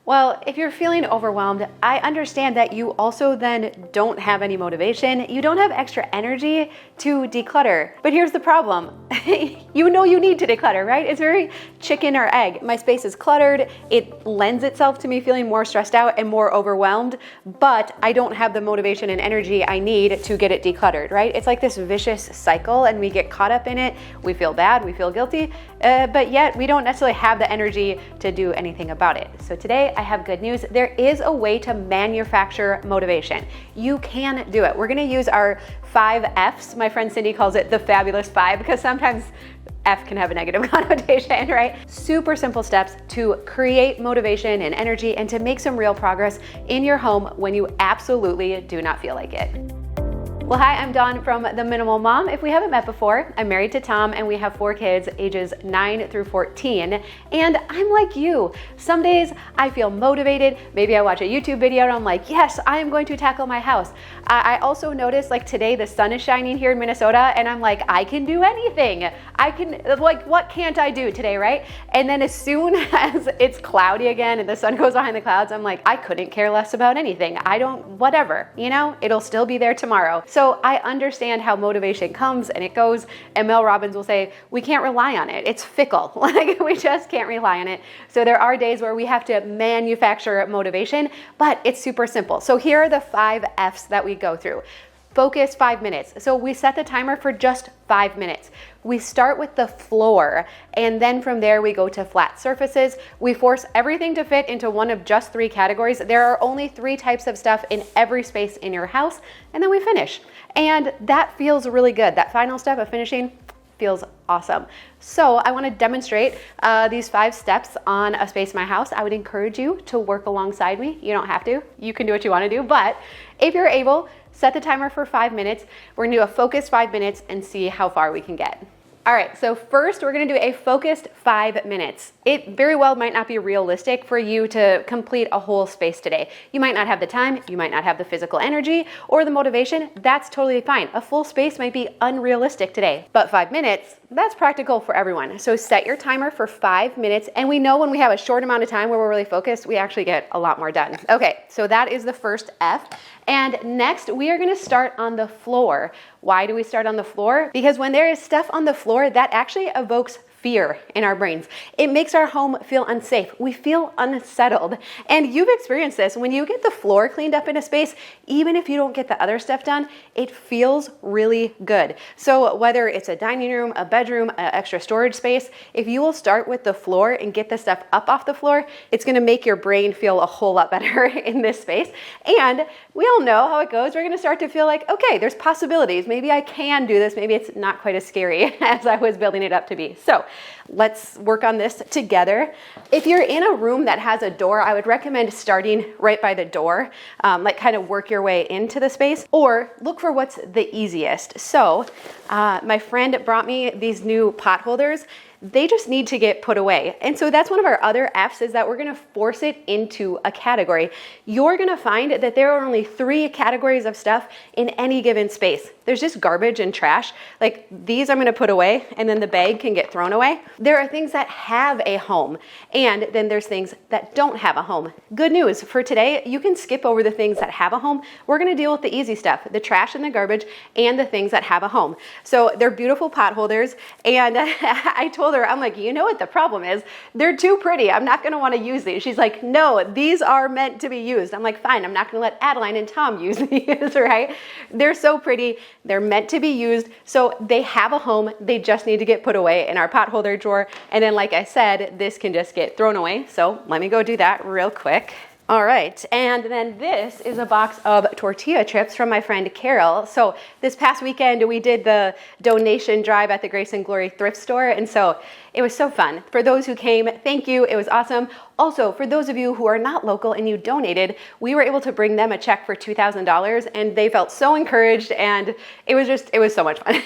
Well, if you're feeling overwhelmed, I understand that you also then don't have any motivation. You don't have extra energy to declutter. But here's the problem. You know you need to declutter, right? It's very chicken or egg. My space is cluttered. It lends itself to me feeling more stressed out and more overwhelmed, but I don't have the motivation and energy I need to get it decluttered, right? It's like this vicious cycle and we get caught up in it. We feel bad, we feel guilty, but yet we don't necessarily have the energy to do anything about it. So today I have good news. There is a way to manufacture motivation. You can do it. We're gonna use our 5 F's. My friend Cindy calls it the fabulous 5 because sometimes F can have a negative connotation, right? Super simple steps to create motivation and energy and to make some real progress in your home when you absolutely do not feel like it. Well, hi, I'm Dawn from The Minimal Mom. If we haven't met before, I'm married to Tom and we have 4 kids ages 9 through 14. And I'm like you. Some days I feel motivated. Maybe I watch a YouTube video and I'm like, yes, I am going to tackle my house. I also notice like today the sun is shining here in Minnesota and I'm like, I can do anything. I can, like, what can't I do today, right? And then as soon as it's cloudy again and the sun goes behind the clouds, I'm like, I couldn't care less about anything. I don't, whatever, you know, it'll still be there tomorrow. So I understand how motivation comes and it goes, and Mel Robbins will say, we can't rely on it. It's fickle. Like we just can't rely on it. So there are days where we have to manufacture motivation, but it's super simple. So here are the 5 F's that we go through. Focus 5 minutes. So we set the timer for just 5 minutes. We start with the floor, and then from there we go to flat surfaces. We force everything to fit into one of just 3 categories. There are only 3 types of stuff in every space in your house, and then we finish. And that feels really good. That final step of finishing feels awesome. So I want to demonstrate these 5 steps on a space in my house. I would encourage you to work alongside me. You don't have to. You can do what you want to do, but if you're able, set the timer for 5 minutes. We're gonna do a focused 5 minutes and see how far we can get. All right, so first we're gonna do a focused 5 minutes. It very well might not be realistic for you to complete a whole space today. You might not have the time, you might not have the physical energy or the motivation. That's totally fine. A full space might be unrealistic today, but 5 minutes, that's practical for everyone. So set your timer for 5 minutes, and we know when we have a short amount of time where we're really focused, we actually get a lot more done. Okay, so that is the first F. And next, we are gonna start on the floor. Why do we start on the floor? Because when there is stuff on the floor, that actually evokes fear in our brains. It makes our home feel unsafe. We feel unsettled. And you've experienced this. When you get the floor cleaned up in a space, even if you don't get the other stuff done, it feels really good. So whether it's a dining room, a bedroom, an extra storage space, if you will start with the floor and get the stuff up off the floor, it's gonna make your brain feel a whole lot better in this space. And we all know how it goes. We're gonna start to feel like, okay, there's possibilities. Maybe I can do this. Maybe it's not quite as scary as I was building it up to be. So let's work on this together. If you're in a room that has a door, I would recommend starting right by the door, like kind of work your way into the space, or look for what's the easiest. So my friend brought me these new pot holders. They just need to get put away. And so that's one of our other F's, is that we're gonna force it into a category. You're gonna find that there are only 3 categories of stuff in any given space. There's just garbage and trash. Like these I'm gonna put away, and then the bag can get thrown away. There are things that have a home, and then there's things that don't have a home. Good news for today, you can skip over the things that have a home. We're gonna deal with the easy stuff, the trash and the garbage, and the things that have a home. So they're beautiful pot holders, and I told her, I'm like, you know what the problem is? They're too pretty. I'm not gonna wanna use these. She's like, no, these are meant to be used. I'm like, fine, I'm not gonna let Adeline and Tom use these, right? They're so pretty. They're meant to be used. So they have a home. They just need to get put away in our pot holder drawer. And then, like I said, this can just get thrown away. So let me go do that real quick. All right, and then this is a box of tortilla chips from my friend Carol. So this past weekend, we did the donation drive at the Grace and Glory thrift store, and so it was so fun. For those who came, thank you, it was awesome. Also, for those of you who are not local and you donated, we were able to bring them a check for $2,000, and they felt so encouraged, and it was so much fun.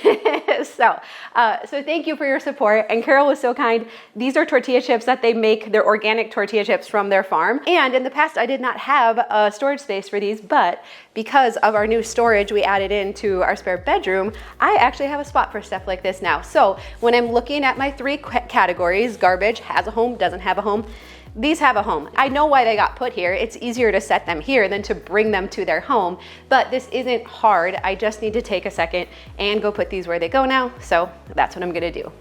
So thank you for your support, and Carol was so kind. These are tortilla chips that they make. They're organic tortilla chips from their farm, and in the past, I did not have a storage space for these, but because of our new storage we added into our spare bedroom, I actually have a spot for stuff like this now. So when I'm looking at my 3 categories, garbage, has a home, doesn't have a home, these have a home. I know why they got put here. It's easier to set them here than to bring them to their home, but this isn't hard. I just need to take a second and go put these where they go now. So that's what I'm gonna do.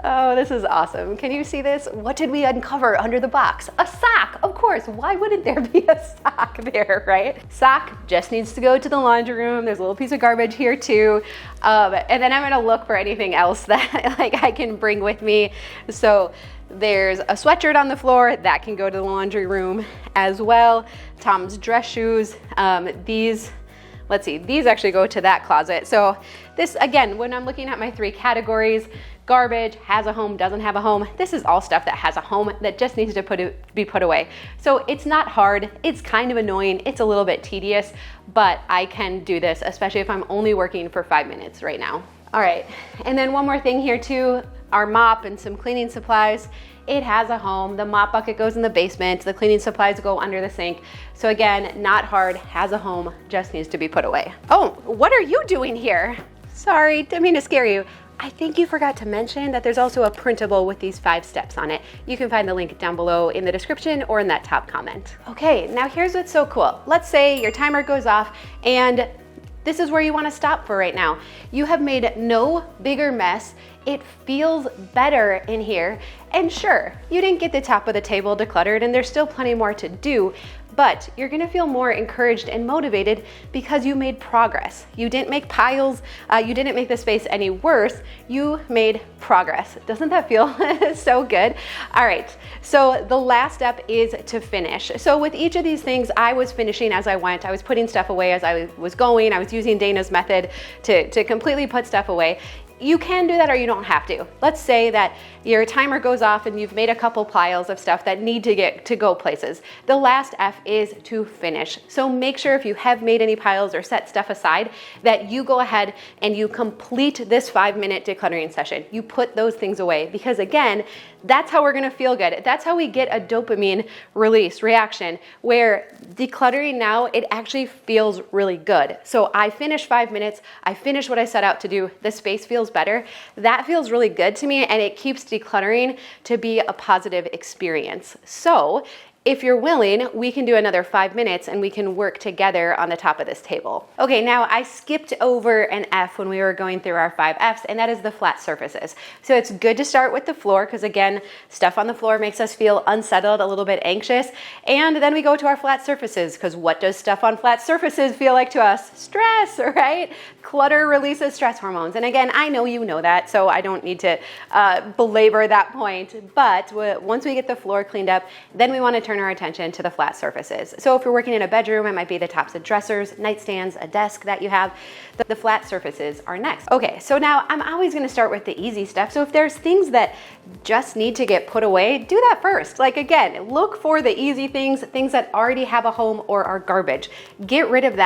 Oh, this is awesome. Can you see this? What did we uncover under the box? A sock, of course. Why wouldn't there be a sock there, right? Sock just needs to go to the laundry room. There's a little piece of garbage here too. And then I'm gonna look for anything else that like I can bring with me. So there's a sweatshirt on the floor that can go to the laundry room as well. Tom's dress shoes, let's see, these actually go to that closet. So this, again, when I'm looking at my 3 categories, garbage, has a home, doesn't have a home, this is all stuff that has a home that just needs to be put away. So it's not hard, it's kind of annoying, it's a little bit tedious, but I can do this, especially if I'm only working for 5 minutes right now. All right, and then one more thing here too, our mop and some cleaning supplies. It has a home. The mop bucket goes in the basement. The cleaning supplies go under the sink. So again, not hard, has a home, just needs to be put away. Oh, what are you doing here? Sorry, didn't mean to scare you. I think you forgot to mention that there's also a printable with these 5 steps on it. You can find the link down below in the description or in that top comment. Okay, now here's what's so cool. Let's say your timer goes off and this is where you want to stop for right now. You have made no bigger mess. It feels better in here. And sure, you didn't get the top of the table decluttered and there's still plenty more to do, but you're gonna feel more encouraged and motivated because you made progress. You didn't make piles, you didn't make the space any worse, you made progress. Doesn't that feel so good? All right, so the last step is to finish. So with each of these things, I was finishing as I went. I was putting stuff away as I was going. I was using Dana's method to completely put stuff away. You can do that or you don't have to. Let's say that your timer goes off and you've made a couple piles of stuff that need to go places. The last F is to finish. So make sure if you have made any piles or set stuff aside that you go ahead and you complete this 5-minute decluttering session. You put those things away because again, that's how we're gonna feel good. That's how we get a dopamine release reaction where decluttering now, it actually feels really good. So I finished 5 minutes, I finished what I set out to do, the space feels better. That feels really good to me and it keeps decluttering to be a positive experience. So if you're willing, we can do another 5 minutes and we can work together on the top of this table. Okay, now I skipped over an F when we were going through our 5 Fs, and that is the flat surfaces. So it's good to start with the floor because again, stuff on the floor makes us feel unsettled, a little bit anxious. And then we go to our flat surfaces because what does stuff on flat surfaces feel like to us? Stress, right? Clutter releases stress hormones. And again, I know you know that, so I don't need to belabor that point. But once we get the floor cleaned up, then we want to turn our attention to the flat surfaces. So if you're working in a bedroom, it might be the tops of dressers, nightstands, a desk that you have. The flat surfaces are next. Okay, so now I'm always gonna start with the easy stuff. So if there's things that just need to get put away, do that first. Like again, look for the easy things that already have a home or are garbage. Get rid of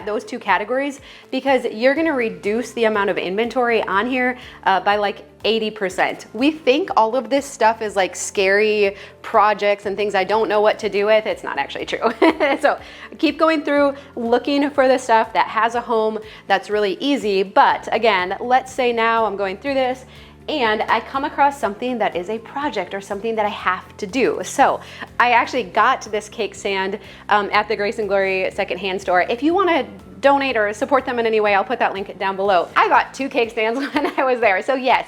those 2 categories because you're gonna reduce the amount of inventory on here by like 80%. We think all of this stuff is like scary projects and things I don't know what to do with. It's not actually true. So keep going through looking for the stuff that has a home that's really easy. But again, let's say now I'm going through this and I come across something that is a project or something that I have to do. So I actually got this cake stand at the Grace and Glory secondhand store. If you want to donate or support them in any way, I'll put that link down below. I got 2 cake stands when I was there. So yes,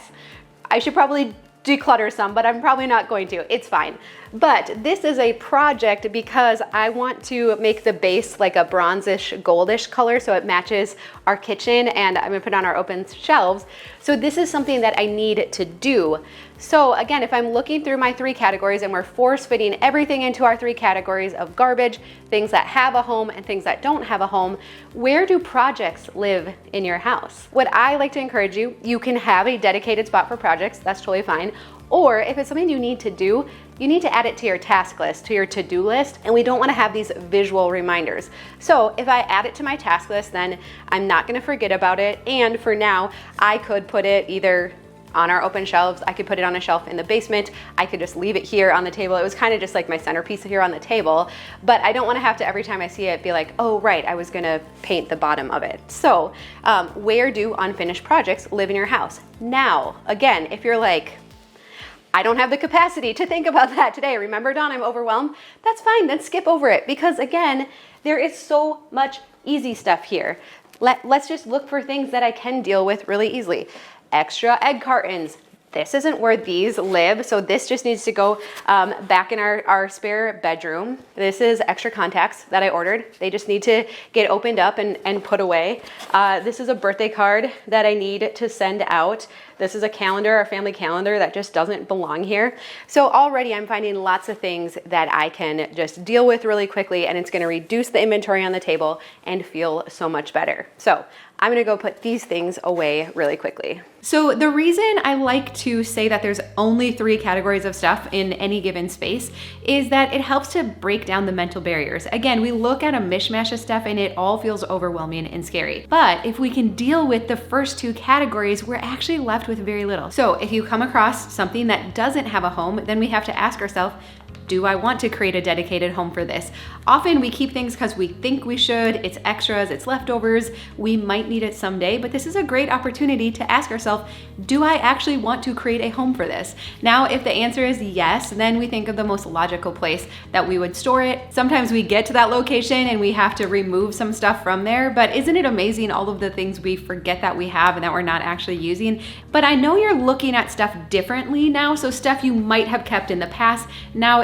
I should probably declutter some, but I'm probably not going to. It's fine. But this is a project because I want to make the base like a bronzish, goldish color so it matches our kitchen, and I'm gonna put it on our open shelves. So this is something that I need to do. So again, if I'm looking through my 3 categories and we're force fitting everything into our 3 categories of garbage, things that have a home and things that don't have a home, where do projects live in your house? What I like to encourage you can have a dedicated spot for projects, that's totally fine. Or if it's something you need to do, you need to add it to your task list, to your to-do list, and we don't want to have these visual reminders. So if I add it to my task list, then I'm not going to forget about it. And for now, I could put it either on our open shelves, I could put it on a shelf in the basement, I could just leave it here on the table. It was kind of just like my centerpiece here on the table, but I don't want to have to every time I see it be like, oh right, I was gonna paint the bottom of it. So where do unfinished projects live in your house? Now, again, if you're like, I don't have the capacity to think about that today. Remember, Dawn, I'm overwhelmed. That's fine, then skip over it, because again, there is so much easy stuff here. Let's just look for things that I can deal with really easily. Extra egg cartons. This isn't where these live, so this just needs to go back in our spare bedroom. This is extra contacts that I ordered. They just need to get opened up and put away. This is a birthday card that I need to send out. This is a calendar, a family calendar that just doesn't belong here. So already I'm finding lots of things that I can just deal with really quickly, and it's gonna reduce the inventory on the table and feel so much better. So I'm gonna go put these things away really quickly. So the reason I like to say that there's only 3 categories of stuff in any given space is that it helps to break down the mental barriers. Again, we look at a mishmash of stuff and it all feels overwhelming and scary. But if we can deal with the first 2 categories, we're actually left with very little. So if you come across something that doesn't have a home, then we have to ask ourselves, do I want to create a dedicated home for this? Often we keep things because we think we should, it's extras, it's leftovers, we might need it someday, but this is a great opportunity to ask ourselves, do I actually want to create a home for this? Now, if the answer is yes, then we think of the most logical place that we would store it. Sometimes we get to that location and we have to remove some stuff from there, but isn't it amazing all of the things we forget that we have and that we're not actually using? But I know you're looking at stuff differently now, so stuff you might have kept in the past, now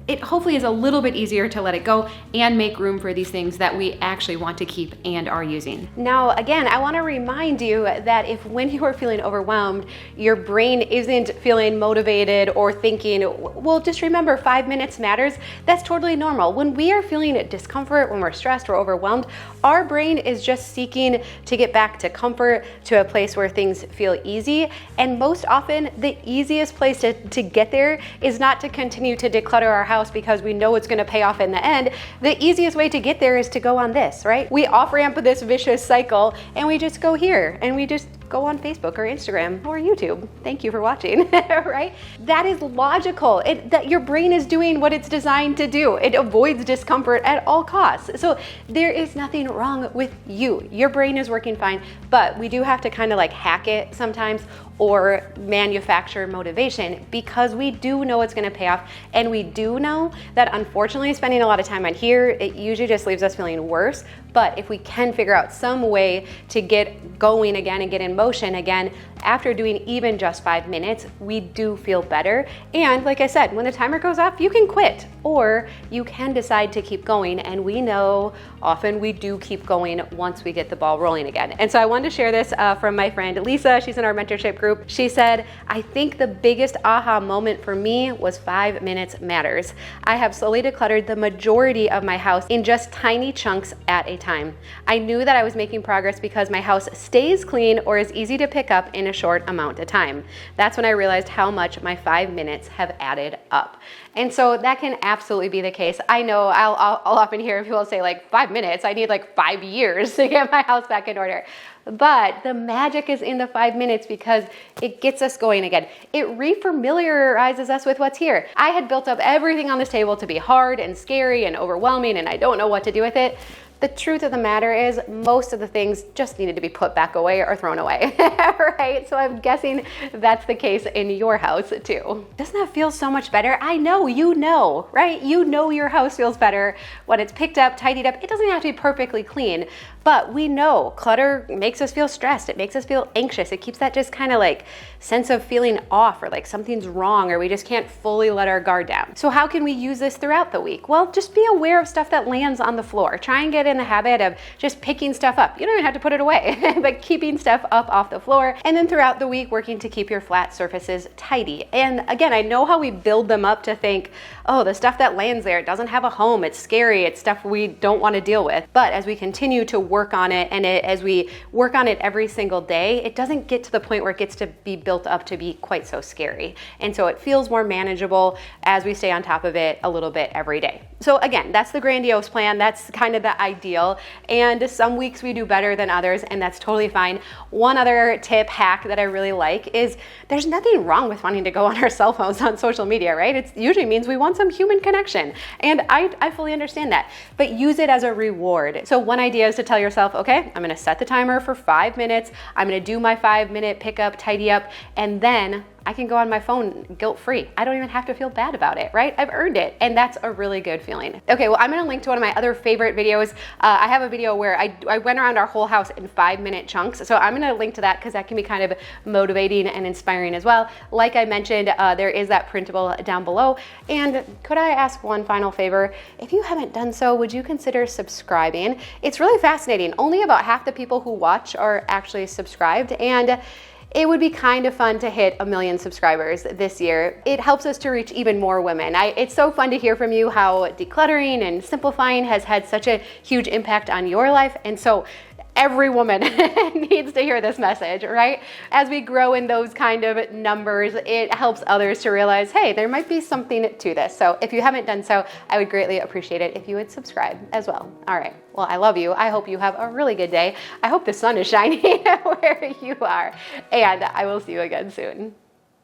it hopefully is a little bit easier to let it go and make room for these things that we actually want to keep and are using. Now, again, I want to remind you that if when you are feeling overwhelmed, your brain isn't feeling motivated or thinking, well, just remember 5 minutes matters, that's totally normal. When we are feeling discomfort, when we're stressed or overwhelmed, our brain is just seeking to get back to comfort, to a place where things feel easy. And most often, the easiest place to get there is not to continue to declutter our house because we know it's going to pay off in the end. The easiest way to get there is to go on this, right? We off-ramp this vicious cycle and we just go here and we just go on Facebook or Instagram or YouTube. Thank you for watching, right? That is logical. That your brain is doing what it's designed to do. It avoids discomfort at all costs. So there is nothing wrong with you. Your brain is working fine, but we do have to kind of like hack it sometimes or manufacture motivation because we do know it's going to pay off, and we do know that unfortunately spending a lot of time on here, it usually just leaves us feeling worse. But if we can figure out some way to get going again and get in motion again after doing even just 5 minutes, we do feel better. And like I said, when the timer goes off, you can quit or you can decide to keep going. And we know often we do keep going once we get the ball rolling again. And so I wanted to share this from my friend Lisa. She's in our mentorship group. She said, I think the biggest aha moment for me was 5 minutes matters. I have slowly decluttered the majority of my house in just tiny chunks at a time. I knew that I was making progress because my house stays clean or is easy to pick up in a short amount of time. That's when I realized how much my 5 minutes have added up. And so that can absolutely be the case. I know I'll often hear people say like 5 minutes, I need like 5 years to get my house back in order. But the magic is in the 5 minutes because it gets us going again. It refamiliarizes us with what's here. I had built up everything on this table to be hard and scary and overwhelming and I don't know what to do with it. The truth of the matter is most of the things just needed to be put back away or thrown away, right? So I'm guessing that's the case in your house too. Doesn't that feel so much better? I know, you know, right? You know your house feels better when it's picked up, tidied up. It doesn't have to be perfectly clean, but we know clutter makes us feel stressed. It makes us feel anxious. It keeps that just kind of like sense of feeling off or like something's wrong or we just can't fully let our guard down. So how can we use this throughout the week? Well, just be aware of stuff that lands on the floor. Try and get in the habit of just picking stuff up. You don't even have to put it away, but keeping stuff up off the floor. And then throughout the week, working to keep your flat surfaces tidy. And again, I know how we build them up to think, oh, the stuff that lands there, it doesn't have a home, it's scary, it's stuff we don't want to deal with. But as we continue to work on it and as we work on it every single day, it doesn't get to the point where it gets to be built up to be quite so scary. And so it feels more manageable as we stay on top of it a little bit every day. So again, that's the grandiose plan. That's kind of the ideal. And some weeks we do better than others, and that's totally fine. One other tip, hack that I really like is there's nothing wrong with wanting to go on our cell phones on social media, right? It usually means we want some human connection. And I fully understand that, but use it as a reward. So one idea is to tell yourself, okay, I'm gonna set the timer for 5 minutes. I'm gonna do my 5 minute pick up, tidy up, and then I can go on my phone guilt-free. I don't even have to feel bad about it, right? I've earned it, and that's a really good feeling. Okay, well, I'm gonna link to one of my other favorite videos. I have a video where I went around our whole house in 5-minute chunks, so I'm gonna link to that because that can be kind of motivating and inspiring as well. Like I mentioned, there is that printable down below. And could I ask one final favor? If you haven't done so, would you consider subscribing? It's really fascinating. Only about half the people who watch are actually subscribed, and it would be kind of fun to hit 1 million subscribers this year. It helps us to reach even more women. It's so fun to hear from you how decluttering and simplifying has had such a huge impact on your life. And so every woman needs to hear this message, right? As we grow in those kind of numbers, it helps others to realize, hey, there might be something to this. So if you haven't done so, I would greatly appreciate it if you would subscribe as well. All right, well, I love you. I hope you have a really good day. I hope the sun is shining where you are, and I will see you again soon.